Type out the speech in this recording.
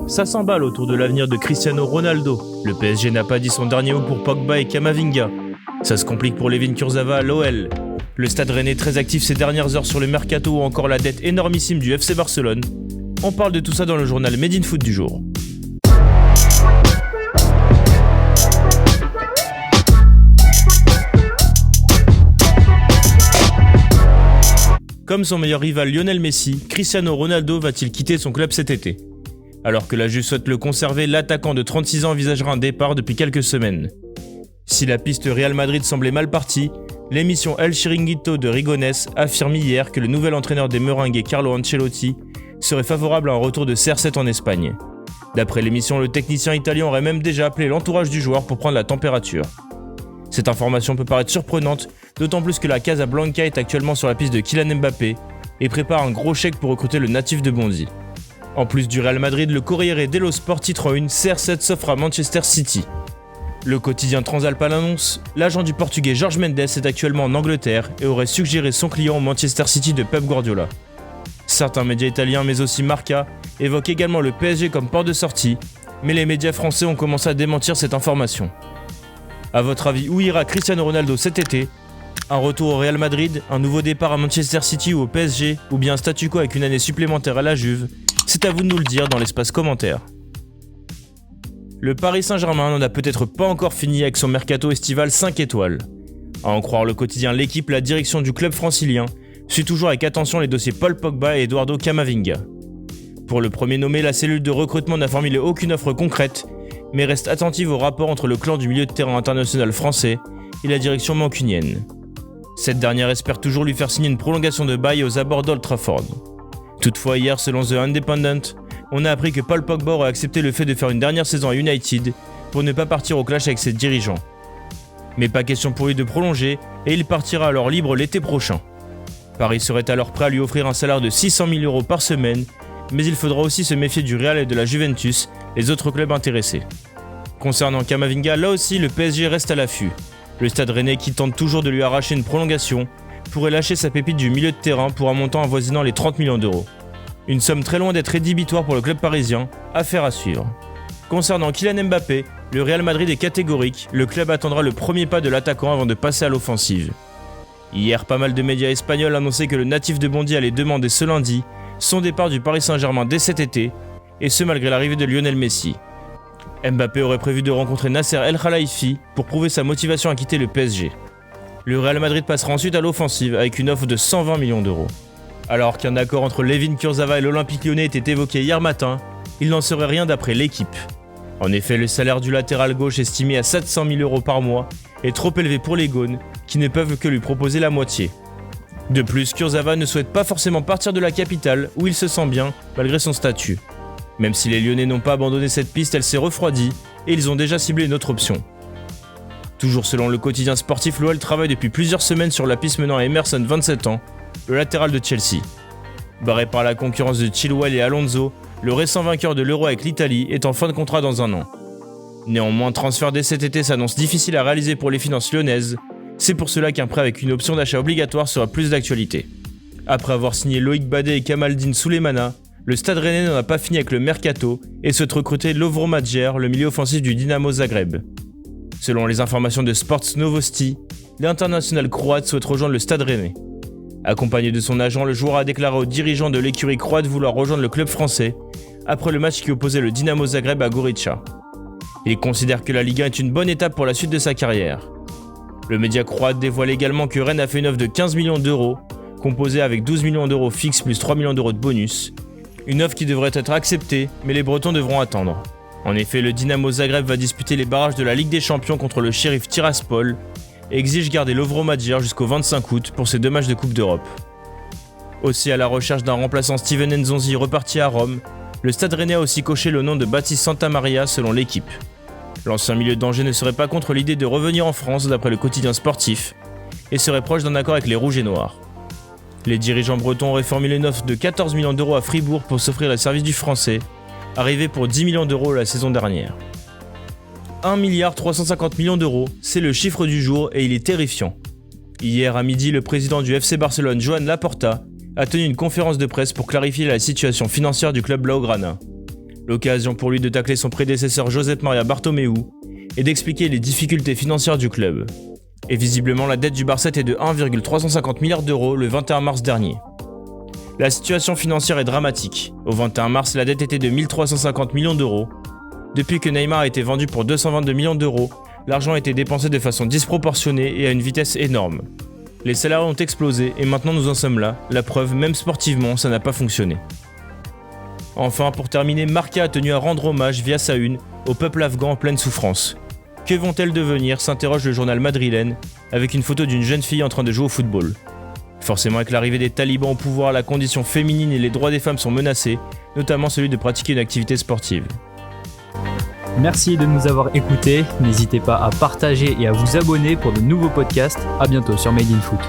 Ça s'emballe autour de l'avenir de Cristiano Ronaldo. Le PSG n'a pas dit son dernier mot pour Pogba et Camavinga. Ça se complique pour Layvin Kurzawa à l'OL. Le Stade Rennais très actif ces dernières heures sur le mercato ou encore la dette énormissime du FC Barcelone. On parle de tout ça dans le journal Made in Foot du jour. Comme son meilleur rival Lionel Messi, Cristiano Ronaldo va-t-il quitter son club cet été ? Alors que la Juve souhaite le conserver, l'attaquant de 36 ans envisagera un départ depuis quelques semaines. Si la piste Real Madrid semblait mal partie, l'émission El Chiringuito de Rigones affirme hier que le nouvel entraîneur des Merengues, Carlo Ancelotti, serait favorable à un retour de CR7 en Espagne. D'après l'émission, le technicien italien aurait même déjà appelé l'entourage du joueur pour prendre la température. Cette information peut paraître surprenante, d'autant plus que la Casablanca est actuellement sur la piste de Kylian Mbappé et prépare un gros chèque pour recruter le natif de Bondy. En plus du Real Madrid, le Corriere dello Sport titre en une, CR7 s'offre à Manchester City. Le quotidien Transalpin l'annonce, l'agent du portugais Jorge Mendes est actuellement en Angleterre et aurait suggéré son client au Manchester City de Pep Guardiola. Certains médias italiens, mais aussi Marca, évoquent également le PSG comme port de sortie, mais les médias français ont commencé à démentir cette information. A votre avis, où ira Cristiano Ronaldo cet été ? Un retour au Real Madrid, un nouveau départ à Manchester City ou au PSG, ou bien un statu quo avec une année supplémentaire à la Juve ? C'est à vous de nous le dire dans l'espace commentaire. Le Paris Saint-Germain n'en a peut-être pas encore fini avec son mercato estival 5 étoiles. À en croire le quotidien L'Équipe, la direction du club francilien suit toujours avec attention les dossiers Paul Pogba et Eduardo Camavinga. Pour le premier nommé, la cellule de recrutement n'a formulé aucune offre concrète, mais reste attentive au rapport entre le clan du milieu de terrain international français et la direction mancunienne. Cette dernière espère toujours lui faire signer une prolongation de bail aux abords d'Old Trafford. Toutefois, hier, selon The Independent, on a appris que Paul Pogba aurait accepté le fait de faire une dernière saison à United pour ne pas partir au clash avec ses dirigeants. Mais pas question pour lui de prolonger et il partira alors libre l'été prochain. Paris serait alors prêt à lui offrir un salaire de 600 000 € par semaine, mais il faudra aussi se méfier du Real et de la Juventus, les autres clubs intéressés. Concernant Camavinga, là aussi le PSG reste à l'affût. Le Stade Rennais, qui tente toujours de lui arracher une prolongation, pourrait lâcher sa pépite du milieu de terrain pour un montant avoisinant les 30 millions d'euros. Une somme très loin d'être rédhibitoire pour le club parisien, affaire à suivre. Concernant Kylian Mbappé, le Real Madrid est catégorique, le club attendra le premier pas de l'attaquant avant de passer à l'offensive. Hier, pas mal de médias espagnols annonçaient que le natif de Bondy allait demander ce lundi son départ du Paris Saint-Germain dès cet été, et ce malgré l'arrivée de Lionel Messi. Mbappé aurait prévu de rencontrer Nasser El Khelaifi pour prouver sa motivation à quitter le PSG. Le Real Madrid passera ensuite à l'offensive avec une offre de 120 millions d'euros. Alors qu'un accord entre Layvin Kurzawa et l'Olympique Lyonnais était évoqué hier matin, il n'en serait rien d'après L'Équipe. En effet, le salaire du latéral gauche estimé à 700 000 € par mois est trop élevé pour les Gaunes, qui ne peuvent que lui proposer la moitié. De plus, Kurzawa ne souhaite pas forcément partir de la capitale, où il se sent bien, malgré son statut. Même si les Lyonnais n'ont pas abandonné cette piste, elle s'est refroidie, et ils ont déjà ciblé une autre option. Toujours selon le quotidien sportif, l'OL travaille depuis plusieurs semaines sur la piste menant à Emerson, 27 ans, le latéral de Chelsea. Barré par la concurrence de Chilwell et Alonso, le récent vainqueur de l'Euro avec l'Italie est en fin de contrat dans un an. Néanmoins, transfert dès cet été s'annonce difficile à réaliser pour les finances lyonnaises. C'est pour cela qu'un prêt avec une option d'achat obligatoire sera plus d'actualité. Après avoir signé Loïc Badé et Kamaldine Souleymana, le Stade Rennais n'en a pas fini avec le mercato et souhaite recruter Lovro Majer, le milieu offensif du Dinamo Zagreb. Selon les informations de Sports Novosti, l'international croate souhaite rejoindre le Stade Rennais. Accompagné de son agent, le joueur a déclaré aux dirigeants de l'écurie croate vouloir rejoindre le club français après le match qui opposait le Dinamo Zagreb à Gorica. Il considère que la Ligue 1 est une bonne étape pour la suite de sa carrière. Le média croate dévoile également que Rennes a fait une offre de 15 millions d'euros, composée avec 12 millions d'euros fixes plus 3 millions d'euros de bonus. Une offre qui devrait être acceptée, mais les Bretons devront attendre. En effet, le Dinamo Zagreb va disputer les barrages de la Ligue des Champions contre le Sheriff Tiraspol et exige garder Lovro Majer jusqu'au 25 août pour ses 2 matchs de Coupe d'Europe. Aussi à la recherche d'un remplaçant, Steven Nzonzi reparti à Rome, le Stade Rennais a aussi coché le nom de Baptiste Santamaria selon l'Équipe. L'ancien milieu d'Angers ne serait pas contre l'idée de revenir en France d'après le quotidien sportif et serait proche d'un accord avec les Rouges et Noirs. Les dirigeants bretons auraient formulé une offre de 14 millions d'euros à Fribourg pour s'offrir le service du français, arrivé pour 10 millions d'euros la saison dernière. 1,350 milliard d'euros, c'est le chiffre du jour et il est terrifiant. Hier à midi, le président du FC Barcelone, Joan Laporta, a tenu une conférence de presse pour clarifier la situation financière du club blaugrana. L'occasion pour lui de tacler son prédécesseur Josep Maria Bartomeu et d'expliquer les difficultés financières du club. Et visiblement, la dette du Barça était de 1,350 milliards d'euros le 21 mars dernier. La situation financière est dramatique. Au 21 mars, la dette était de 1350 millions d'euros. Depuis que Neymar a été vendu pour 222 millions d'euros, l'argent a été dépensé de façon disproportionnée et à une vitesse énorme. Les salaires ont explosé et maintenant nous en sommes là. La preuve, même sportivement, ça n'a pas fonctionné. Enfin, pour terminer, Marca a tenu à rendre hommage via sa une au peuple afghan en pleine souffrance. Que vont-elles devenir, s'interroge le journal madrilène, avec une photo d'une jeune fille en train de jouer au football. Forcément, avec l'arrivée des talibans au pouvoir, la condition féminine et les droits des femmes sont menacés, notamment celui de pratiquer une activité sportive. Merci de nous avoir écoutés, n'hésitez pas à partager et à vous abonner pour de nouveaux podcasts. À bientôt sur Made in Foot.